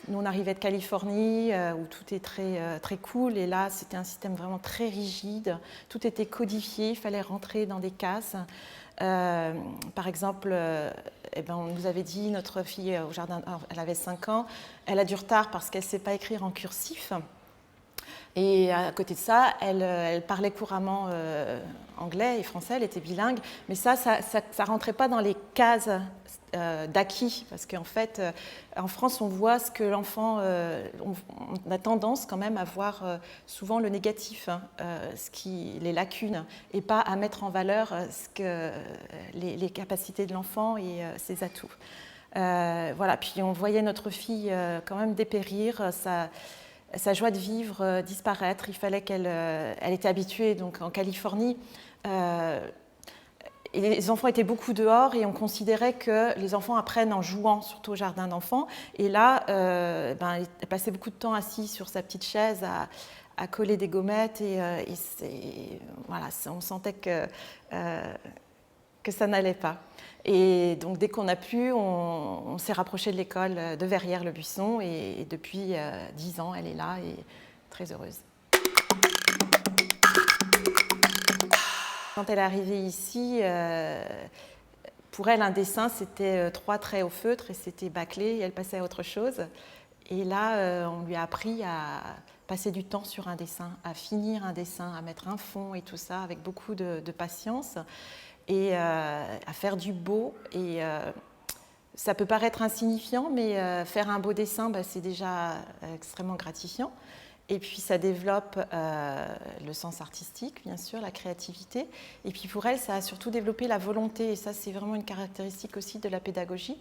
Nous, on arrivait de Californie, où tout est très cool, et là, c'était un système vraiment très rigide. Tout était codifié, il fallait rentrer dans des cases. Par exemple, on nous avait dit, notre fille au jardin, elle avait 5 ans, elle a du retard parce qu'elle ne sait pas écrire en cursif. Et à côté de ça, elle parlait couramment anglais et français, elle était bilingue, mais ça rentrait pas dans les cases d'acquis, parce qu'en fait, en France, on voit ce que l'enfant, on a tendance quand même à voir souvent le négatif, les lacunes, et pas à mettre en valeur les capacités de l'enfant et ses atouts. Voilà, puis on voyait notre fille quand même dépérir, sa joie de vivre disparaître. Il fallait elle était habituée donc en Californie. Et les enfants étaient beaucoup dehors et on considérait que les enfants apprennent en jouant, surtout au jardin d'enfants. Et là, elle passait beaucoup de temps assise sur sa petite chaise à coller des gommettes voilà, on sentait que ça n'allait pas. Et donc dès qu'on a pu, on s'est rapproché de l'école de Verrières-le-Buisson et depuis 10 ans, elle est là et très heureuse. Quand elle est arrivée ici, pour elle, un dessin, c'était 3 traits au feutre et c'était bâclé et elle passait à autre chose. Et là, on lui a appris à passer du temps sur un dessin, à finir un dessin, à mettre un fond et tout ça avec beaucoup de patience et à faire du beau. Et ça peut paraître insignifiant, mais faire un beau dessin, c'est déjà extrêmement gratifiant. Et puis ça développe le sens artistique, bien sûr, la créativité. Et puis pour elle, ça a surtout développé la volonté. Et ça, c'est vraiment une caractéristique aussi de la pédagogie.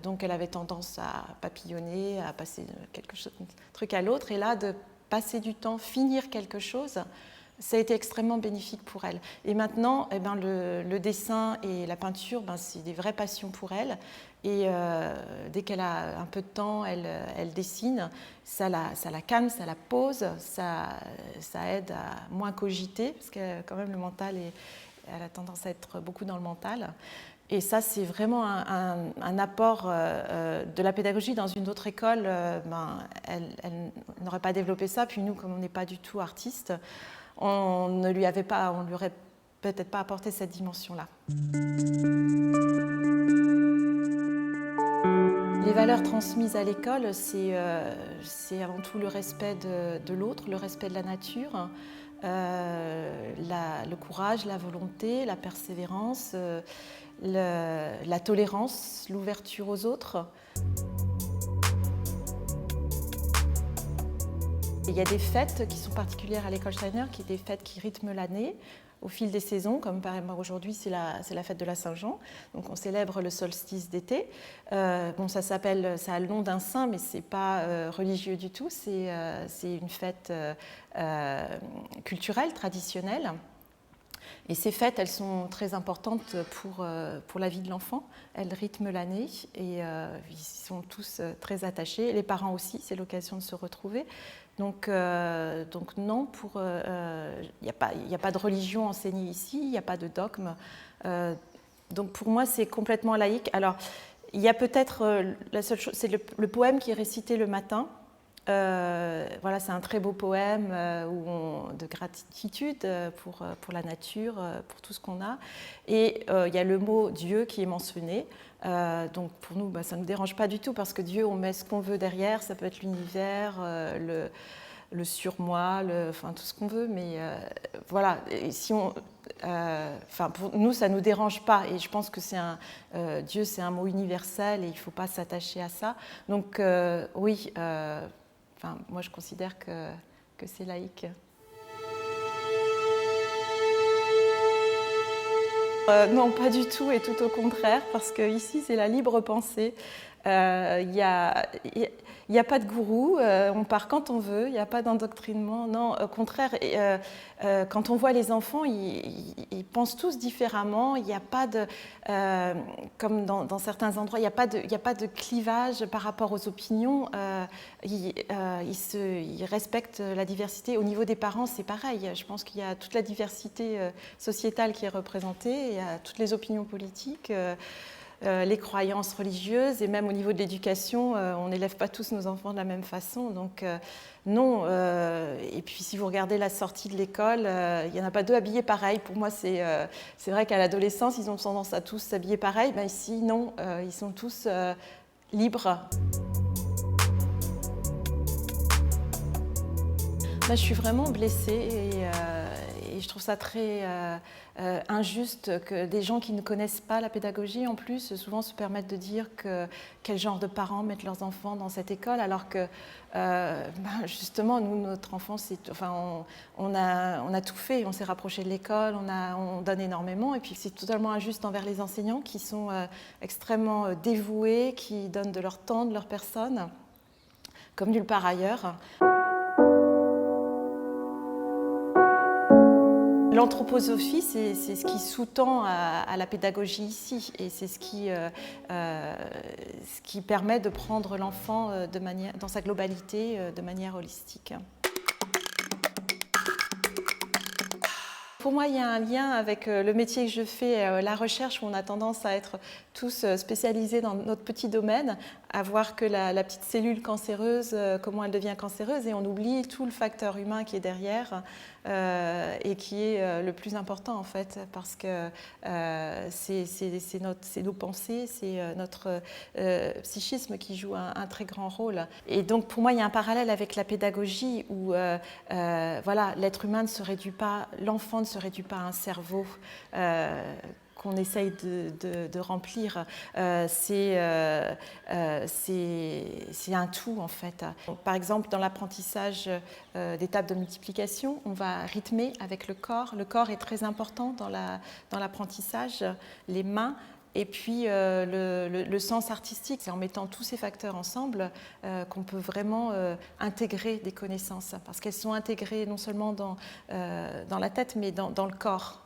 Donc elle avait tendance à papillonner, à passer un truc à l'autre. Et là, de passer du temps, finir quelque chose, ça a été extrêmement bénéfique pour elle. Et maintenant, le dessin et la peinture, c'est des vraies passions pour elle. Et dès qu'elle a un peu de temps, elle dessine. Ça la calme, ça la pose, ça aide à moins cogiter, parce que quand même le mental, elle a tendance à être beaucoup dans le mental. Et ça, c'est vraiment un apport de la pédagogie. Dans une autre école, elle n'aurait pas développé ça. Puis nous, comme on n'est pas du tout artiste, on ne lui aurait peut-être pas apporté cette dimension-là. Les valeurs transmises à l'école, c'est avant tout le respect de l'autre, le respect de la nature, le courage, la volonté, la persévérance, la tolérance, l'ouverture aux autres. Il y a des fêtes qui sont particulières à l'école Steiner, qui sont des fêtes qui rythment l'année au fil des saisons, comme par exemple aujourd'hui c'est la fête de la Saint-Jean, donc on célèbre le solstice d'été. Ça a le nom d'un saint, mais c'est pas religieux du tout, c'est une fête culturelle, traditionnelle. Et ces fêtes, elles sont très importantes pour la vie de l'enfant. Elles rythment l'année et ils sont tous très attachés. Les parents aussi, c'est l'occasion de se retrouver. Donc non, il n'y a pas de religion enseignée ici, il n'y a pas de dogme. Donc pour moi, c'est complètement laïque. Alors, il y a peut-être la seule chose, c'est le poème qui est récité le matin. Voilà, c'est un très beau poème de gratitude pour la nature, pour tout ce qu'on a. Et il y a le mot Dieu qui est mentionné. Donc pour nous, ça ne nous dérange pas du tout parce que Dieu, on met ce qu'on veut derrière. Ça peut être l'univers, le surmoi, tout ce qu'on veut. Mais voilà, et si pour nous, ça ne nous dérange pas. Et je pense que Dieu, c'est un mot universel et il ne faut pas s'attacher à ça. Donc oui. Moi, je considère que c'est laïque. Non, pas du tout, et tout au contraire, parce qu'ici, c'est la libre pensée. Il n'y a pas de gourou, on part quand on veut, il n'y a pas d'endoctrinement. Non, au contraire, quand on voit les enfants, ils pensent tous différemment. Il n'y a pas de, comme dans certains endroits, il n'y a pas de clivage par rapport aux opinions. Ils respectent la diversité. Au niveau des parents, c'est pareil. Je pense qu'il y a toute la diversité sociétale qui est représentée, il y a toutes les opinions politiques. les croyances religieuses, et même au niveau de l'éducation, on n'élève pas tous nos enfants de la même façon. Donc non. Et puis si vous regardez la sortie de l'école, il n'y en a pas deux habillés pareil. Pour moi, c'est vrai qu'à l'adolescence, ils ont tendance à tous s'habiller pareil. Ben ici, non, ils sont tous libres. Moi, je suis vraiment blessée et je trouve ça très injuste que des gens qui ne connaissent pas la pédagogie, en plus, souvent se permettent de dire quel genre de parents mettent leurs enfants dans cette école, alors que justement, nous, notre enfance, on a tout fait, on s'est rapproché de l'école, on donne énormément, et puis c'est totalement injuste envers les enseignants qui sont extrêmement dévoués, qui donnent de leur temps, de leur personne, comme nulle part ailleurs. L'anthroposophie, c'est ce qui sous-tend à la pédagogie ici, et c'est ce qui permet de prendre l'enfant dans sa globalité, de manière holistique. Pour moi, il y a un lien avec le métier que je fais, la recherche, où on a tendance à être tous spécialisés dans notre petit domaine, à voir que la petite cellule cancéreuse, comment elle devient cancéreuse, et on oublie tout le facteur humain qui est derrière et qui est le plus important en fait, parce que c'est nos pensées, c'est notre psychisme qui joue un très grand rôle. Et donc pour moi, il y a un parallèle avec la pédagogie où voilà, l'être humain ne se réduit pas, l'enfant ne se réduit pas à un cerveau qu'on essaye de remplir. C'est un tout en fait. Par exemple, dans l'apprentissage des tables de multiplication, on va rythmer avec le corps. Le corps est très important dans l'apprentissage, les mains. Et puis le sens artistique, c'est en mettant tous ces facteurs ensemble qu'on peut vraiment intégrer des connaissances, parce qu'elles sont intégrées non seulement dans la tête, mais dans le corps.